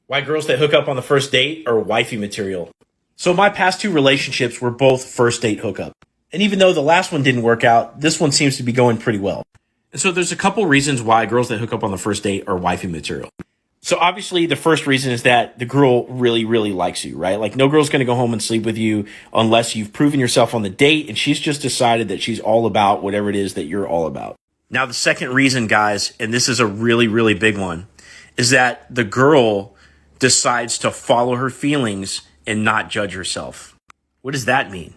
Why girls that hook up on the first date are wifey material. So my past two relationships were both first date hookup. And even though the last one didn't work out, this one seems to be going pretty well. And so there's a couple reasons why girls that hook up on the first date are wifey material. So obviously the first reason is that the girl really, really likes you, right? Like no girl's going to go home and sleep with you unless you've proven yourself on the date and she's just decided that she's all about whatever it is that you're all about. Now the second reason, guys, and this is a really, really big one, is that the girl decides to follow her feelings and not judge herself. What does that mean?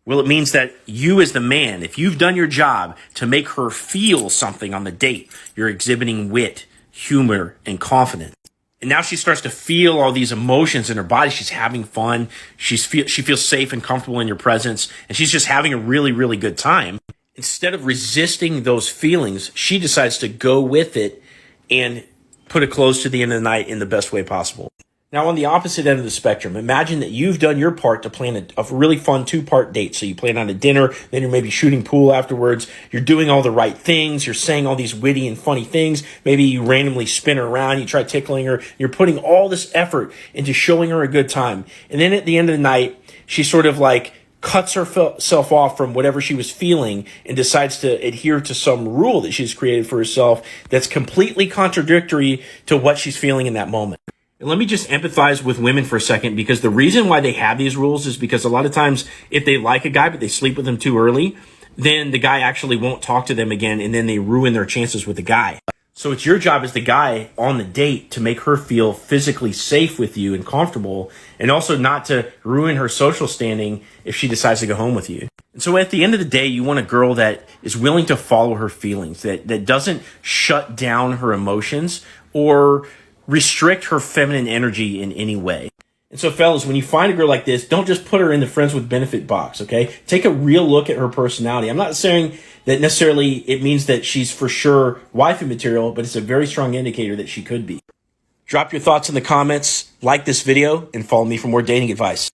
Well, it means that you as the man, if you've done your job to make her feel something on the date, you're exhibiting wit, humor, and confidence. And now she starts to feel all these emotions in her body. She's having fun. She feels safe and comfortable in your presence. And she's just having a really, really good time. Instead of resisting those feelings, she decides to go with it and put it close to the end of the night in the best way possible. Now, on the opposite end of the spectrum, imagine that you've done your part to plan a really fun 2-part date. So you plan on a dinner, then you're maybe shooting pool afterwards. You're doing all the right things. You're saying all these witty and funny things. Maybe you randomly spin her around. You try tickling her. You're putting all this effort into showing her a good time. And then at the end of the night, she sort of like cuts herself off from whatever she was feeling and decides to adhere to some rule that she's created for herself that's completely contradictory to what she's feeling in that moment. And let me just empathize with women for a second, because the reason why they have these rules is because a lot of times if they like a guy but they sleep with him too early, then the guy actually won't talk to them again and then they ruin their chances with the guy. So it's your job as the guy on the date to make her feel physically safe with you and comfortable, and also not to ruin her social standing if she decides to go home with you. And so at the end of the day, you want a girl that is willing to follow her feelings, that doesn't shut down her emotions or restrict her feminine energy in any way. And so fellas, when you find a girl like this, don't just put her in the friends with benefit box, okay? Take a real look at her personality. I'm not saying that necessarily it means that she's for sure wifey material, but it's a very strong indicator that she could be. Drop your thoughts in the comments, like this video, and follow me for more dating advice.